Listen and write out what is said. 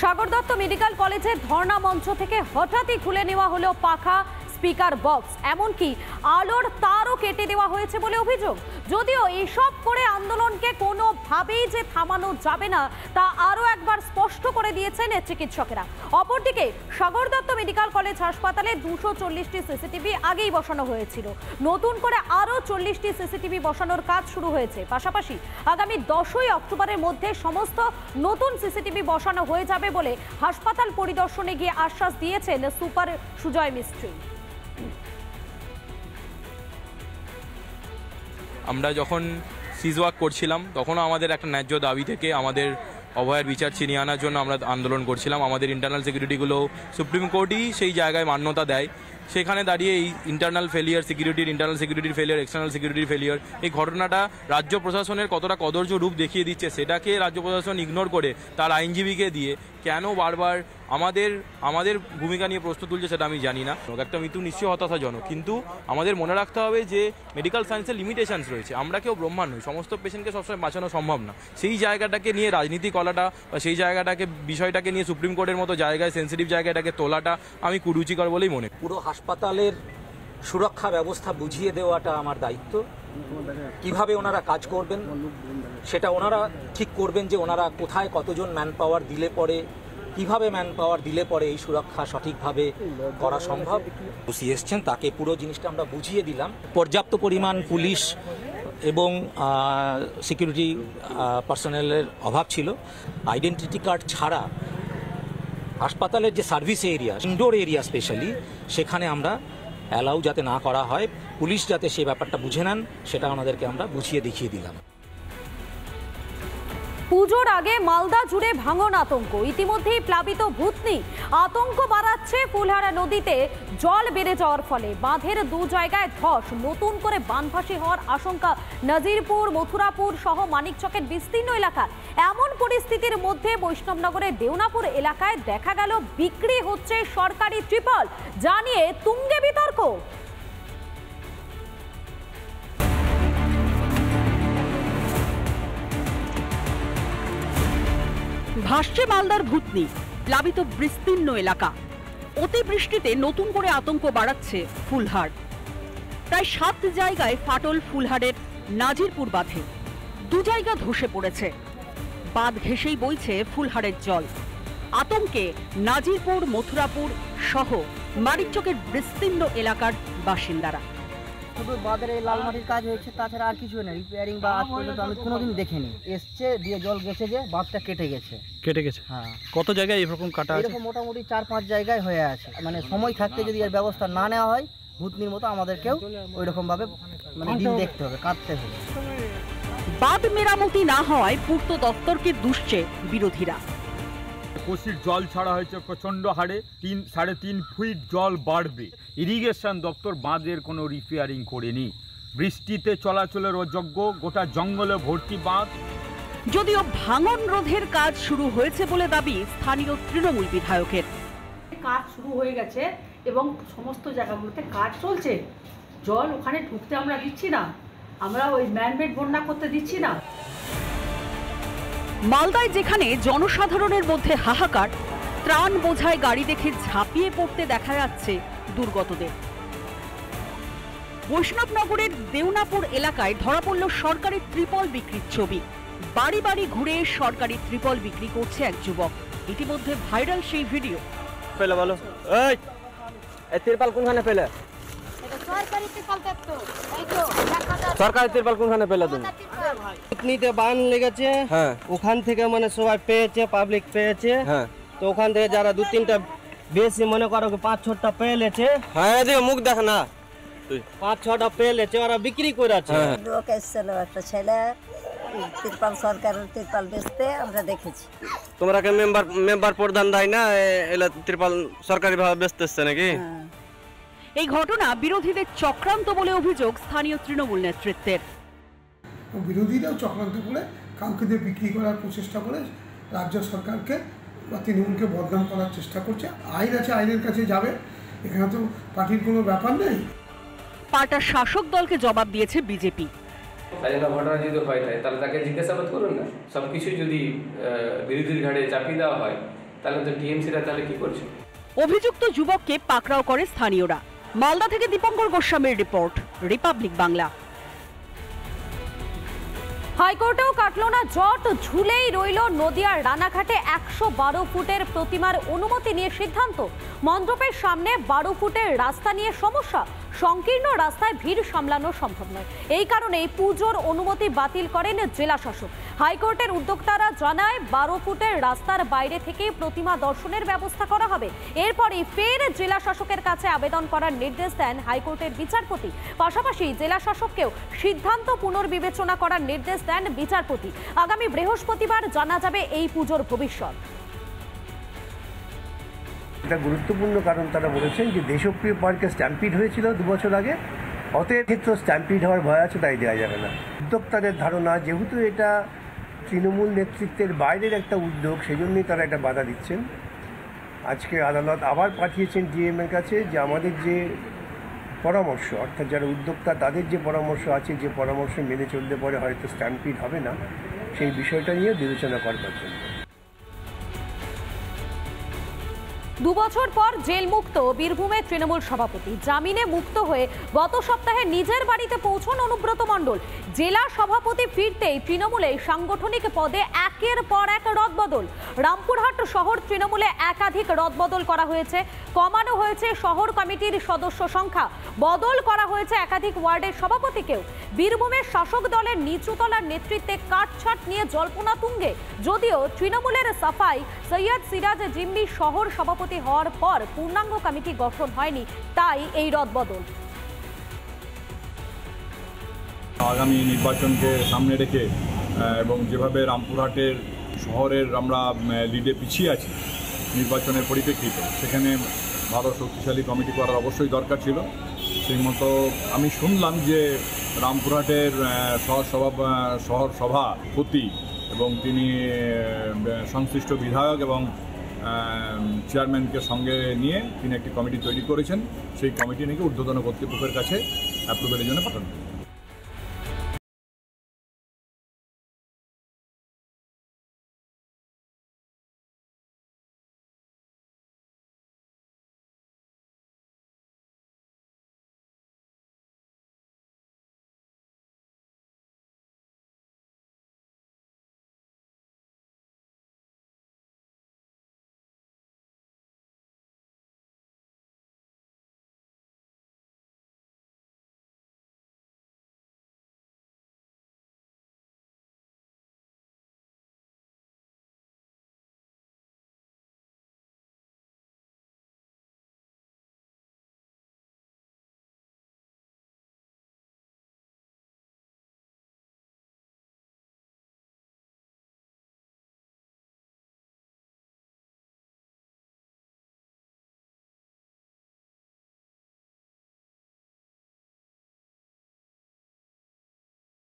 Sagar Dutta medical কলেজের ধর্ণা মঞ্চ থেকে হঠাৎই খুলে নেওয়া হলো পাখা, স্পিকার বক্স, এমনকি আলোর তারও কেটে দেওয়া হয়েছে বলে অভিযোগ। যদিও এসব করে আন্দোলনকে কোনোভাবেই যে থামানো যাবে না তা আরও একবার স্পষ্ট করে দিয়েছেন চিকিৎসকেরা। অপরদিকে সাগর দত্ত মেডিকেল কলেজ হাসপাতালে 240টি সিসিটিভি আগেই বসানো হয়েছিল, নতুন করে আরও 40টি সিসিটিভি বসানোর কাজ শুরু হয়েছে। পাশাপাশি আগামী 10ই অক্টোবরের মধ্যে সমস্ত নতুন সিসিটিভি বসানো হয়ে যাবে বলে হাসপাতাল পরিদর্শনে গিয়ে আশ্বাস দিয়েছেন সুপার সুজয় মিস্ত্রি। আমরা যখন সিজওয়াক করছিলাম তখনও আমাদের একটা ন্যায্য দাবি থেকে আমাদের অভয়ের বিচার ছিনিয়ে আনার জন্য আমরা আন্দোলন করছিলাম। আমাদের ইন্টারনাল সিকিউরিটিগুলো সুপ্রিম কোর্টই সেই জায়গায় মান্যতা দেয়। সেখানে দাঁড়িয়ে এই ইন্টারনাল সিকিউরিটির ফেলিয়ার, এক্সটার্নাল সিকিউরিটির ফেলিয়ার, এই ঘটনাটা রাজ্য প্রশাসনের কতটা কদর্য রূপ দেখিয়ে দিচ্ছে, সেটাকে রাজ্য প্রশাসন ইগনোর করে তার আইনজীবীকে দিয়ে কেন বারবার আমাদের ভূমিকা নিয়ে প্রশ্ন তুলছে সেটা আমি জানি না। একটা মৃত্যু নিশ্চয়ই হতাশাজনক, কিন্তু আমাদের মনে রাখতে হবে যে মেডিকেল সায়েন্সের লিমিটেশনস রয়েছে। আমরা কেউ ব্রহ্মা নই, সমস্ত পেশেন্টকে সবসময় বাঁচানো সম্ভব না। সেই জায়গাটাকে নিয়ে রাজনীতি করাটা বা সেই বিষয়টাকে নিয়ে সুপ্রিম কোর্টের মতো জায়গায়, সেন্সিটিভ জায়গাটাকে তোলাটা আমি কুরুচিকর বলেই মনে করি। পুরো হাসপাতালের সুরক্ষা ব্যবস্থা বুঝিয়ে দেওয়াটা আমার দায়িত্ব। কিভাবে ওনারা কাজ করবেন সেটা ওনারা ঠিক করবেন, যে ওনারা কোথায় কতজন ম্যান পাওয়ার দিলে পরে, কিভাবে ম্যান পাওয়ার দিলে পরে এই সুরক্ষা সঠিকভাবে করা সম্ভব। ওসি এসছেন, তাকে পুরো জিনিসটা আমরা বুঝিয়ে দিলাম। পর্যাপ্ত পরিমাণ পুলিশ এবং সিকিউরিটি পার্সোনেলের অভাব ছিল। আইডেন্টিটি কার্ড ছাড়া হাসপাতালের যে service area, indoor area specially, সেখানে আমরা অ্যালাউ যাতে না করা হয়, পুলিশ যাতে সেই ব্যাপারটা বুঝে নেন, সেটা ওনাদেরকে আমরা বুঝিয়ে দেখিয়ে দিলাম। পুজোর আগে মালদা জুড়ে ভাঙন আতঙ্ক, ইতিমধ্যেই প্লাবিত ভূতনি। আতঙ্ক বাড়াচ্ছে ফুলহারা নদীতে জল বেড়ে যাওয়ার ফলে বাঁধের 2 জায়গায় ধস, নতুন করে বানভাসী হওয়ার আশঙ্কা নাজিরপুর, মথুরাপুর সহ মানিকচকের বিস্তীর্ণ এলাকা। এমন পরিস্থিতির মধ্যে বৈষ্ণবনগরের দেওনাপুর এলাকায় দেখা গেল বিক্রি হচ্ছে সরকারি ত্রিপল, জানিয়ে তুঙ্গে বিতর্ক। ভাসছে মালদার ভূতনি, প্লাবিত বিস্তীর্ণ এলাকা। অতিবৃষ্টিতে নতুন করে আতঙ্ক বাড়াচ্ছে ফুলহার। প্রায় 7 জায়গায় ফাটল ফুলহারের নাজিরপুর বাঁধে, 2 জায়গা ধসে পড়েছে। বাঁধ ঘেঁষেই বইছে ফুলহারের জল। আতঙ্কে নাজিরপুর, মথুরাপুর সহ মানিকচকের বিস্তীর্ণ এলাকার বাসিন্দারা। শুধু বাঁধের এই লাল মাটির কাজ হয়েছে, তাছাড়া আর কিছু নেই। রিপেয়ারিং বা আজ পর্যন্ত আমি কোনোদিন দেখিনি। এসছে দিয়ে জল গেছে, যে বাঁধটা কেটে গেছে। হ্যাঁ, কত জায়গায় এরকম কাটা আছে? এরকম মোটামুটি 4-5 জায়গায় হয়ে আছে। মানে সময় থাকতে যদি এর ব্যবস্থা না নেওয়া হয়, ভূতনির মতো আমাদেরকেও ওই রকম ভাবে মানে দিন দেখতে হবে, কাটতে হবে। বাঁধ মেরামতি না হওয়ায় পূর্ত দপ্তরকে দুষছে বিরোধীরা। কোশির জল ছাড়া হয়েছে প্রচণ্ড হারে, 3.5 ফিট জল বাড়বে। ইরিগেশন দপ্তর বাঁধের কোনো রিপেয়ারিং করেনি। বৃষ্টিতে চলাচলের অযোগ্য, গোটা জঙ্গলে ভর্তি বাঁধ। যদিও ভাঙন রোধের কাজ শুরু হয়েছে বলে দাবি স্থানীয় তৃণমূল বিধায়কের। কাজ শুরু হয়ে গেছে এবং সমস্ত জায়গাগুলোতে কাজ চলছে। জল ওখানে ঢুকতে আমরা দিচ্ছি না, আমরা ওই ম্যানমেড বন্যা করতে দিচ্ছি না। মালদায় যেখানে জনসাধারণের মধ্যে হাহাকার, ত্রাণ বোঝায় গাড়ি দেখে ঝাঁপিয়ে পড়তে দেখা যাচ্ছে দুর্গতদের। বৈষ্ণবনগরের দেওনাপুর এলাকায় ধরা পড়ল সরকারি ত্রিপল বিক্রির ছবি। বাড়ি বাড়ি ঘুরে সরকারি ত্রিপল বিক্রি করছে এক যুবক। ইতিমধ্যে ভাইরাল সেই ভিডিও। পেলে বলো, এই ত্রিপল কোনখানে পেলে? সরকারি ত্রিপল কোনখানে পেলে তুমি? ভূতনিতে বান লেগেছে, হ্যাঁ, ওখান থেকে মানে সবাই পেয়েছে, পাবলিক পেয়েছে। হ্যাঁ, তো ওখান থেকে যারা 2-3টা বেশি মনে করো 5-6টা পেয়েছে। হ্যাঁ, এদিকে মুখ দেখ না। 5-6টা পেয়েছে, ওরা বিক্রি করে আছে। লোক এসেছিল, একটা ছেলে ত্রিপাল, সরকারের ত্রিপাল বেচতে আমরা দেখেছি। তোমরা কে মেম্বার প্রধান দেয় না, এলা ত্রিপাল সরকারি ভাবে বেচতেছে নাকি? এই ঘটনা বিরোধীদের চক্রান্ত বলে অভিযোগ স্থানীয় তৃণমূল নেতৃত্বের। বিরোধীরাও চক্রান্ত করে কাউকে দিয়ে বিক্রি করার প্রচেষ্টা করে রাজ্য সরকারকে বা তৃণমূলকে বদনাম করার চেষ্টা করছে। আইন আছে, আইনের কাছে যাবে, এখানে তো পার্টির কোনো ব্যাপার নেই। পাল্টা শাসক দলকে জবাব দিয়েছে বিজেপি। ঘটনা যদি হয়ে থাকে তাহলে তাকে জিজ্ঞাসাবাদ করুন না। সবকিছু যদি বিরোধীর ঘাড়ে চাপিয়ে দেওয়া হয় তাহলে তো টিএমসিরা তাহলে কি করছে? অভিযুক্ত যুবককে পাকড়াও করে স্থানীয়রা। মালদা থেকে দীপঙ্কর গোস্বামীর রিপোর্ট, রিপাবলিক বাংলা। হাইকোর্টেও কাটল না জট, ঝুলেই রইল নদিয়ার রানাঘাটে 112 ফুটের প্রতিমার অনুমতি নিয়ে সিদ্ধান্ত। মণ্ডপের সামনে 12 ফুটের রাস্তা নিয়ে সমস্যা, সংকীর্ণ রাস্তায় ভিড় সামলানো সম্ভব নয়। এই কারণেই পুজোর অনুমতি বাতিল করেন জেলা শাসক। হাইকোর্টের উদ্যোক্তারা জানায় 12 ফুটের রাস্তার বাইরে থেকে প্রতিমা দর্শনের ব্যবস্থা করা হবে। এরপরই ফের জেলা শাসকের কাছে আবেদন করার নির্দেশ দেন হাইকোর্টের বিচারপতি। পাশাপাশি জেলা শাসককেও সিদ্ধান্ত পুনর্বিবেচনা করার নির্দেশ দেন বিচারপতি। আগামী বৃহস্পতিবার জানা যাবে এই পুজোর ভবিষ্যৎ। এটা গুরুত্বপূর্ণ কারণ তারা বলেছেন যে দেশপ্রিয় পার্কে স্ট্যাম্পিড হয়েছিল 2 বছর আগে, অতএব ক্ষেত্রে স্ট্যাম্পিড হওয়ার ভয় আছে, তাই দেওয়া যাবে না। উদ্যোক্তাদের ধারণা যেহেতু এটা তৃণমূল নেতৃত্বের বাইরের একটা উদ্যোগ, সেজন্যই তারা এটা বাধা দিচ্ছেন। আজকে আদালত আবার পাঠিয়েছেন ডিএম এর কাছে যে আমাদের যে পরামর্শ, অর্থাৎ যারা উদ্যোক্তা তাদের যে পরামর্শ আছে, যে পরামর্শ মেনে চলতে পারে হয়তো স্ট্যাম্পিড হবে না, সেই বিষয়টা নিয়ে বিবেচনা করবার জন্য। 2 বছর পর জেল মুক্ত বীরভূমের তৃণমূল সভাপতি। জামিনে মুক্ত হয়ে গত সপ্তাহে নিজের বাড়িতে পৌঁছন অনুব্রত মণ্ডল। জেলা সভাপতি ফিরতেই তৃণমূলে সাংগঠনিক পদে একের পর এক রদবদল। রামপুরহাট শহর তৃণমূলে একাধিক রদবদল করা হয়েছে, কমানো হয়েছে শহর কমিটির সদস্য সংখ্যা, বদল করা হয়েছে একাধিক ওয়ার্ডের সভাপতিকেও। বীরভূমের শাসক দলের নিচুতলার নেতৃত্বে কাটছাট নিয়ে জল্পনা তুঙ্গে। যদিও তৃণমূলের সাফাই সৈয়দ সিরাজ জিম্মি শহর সভাপতি হওয়ার পর পূর্ণাঙ্গ কমিটি গঠন হয়নি, তাই এই রদবদল। আগামী নির্বাচনকে সামনে রেখে এবং যেভাবে রামপুরহাটের শহরের আমরা লিডে পিছিয়ে আছি নির্বাচনের পরিপ্রেক্ষিতে, সেখানে ভালো শক্তিশালী কমিটি করার অবশ্যই দরকার ছিল। সেই মতো আমি শুনলাম যে রামপুরহাটের শহর সভাপতি এবং তিনি সংশ্লিষ্ট বিধায়ক এবং চেয়ারম্যানকে সঙ্গে নিয়ে তিনি একটি কমিটি তৈরি করেছেন। সেই কমিটি নাকি ঊর্ধ্বতন কর্তৃপক্ষের কাছে অ্যাপ্রুভেলের জন্য পাঠানো।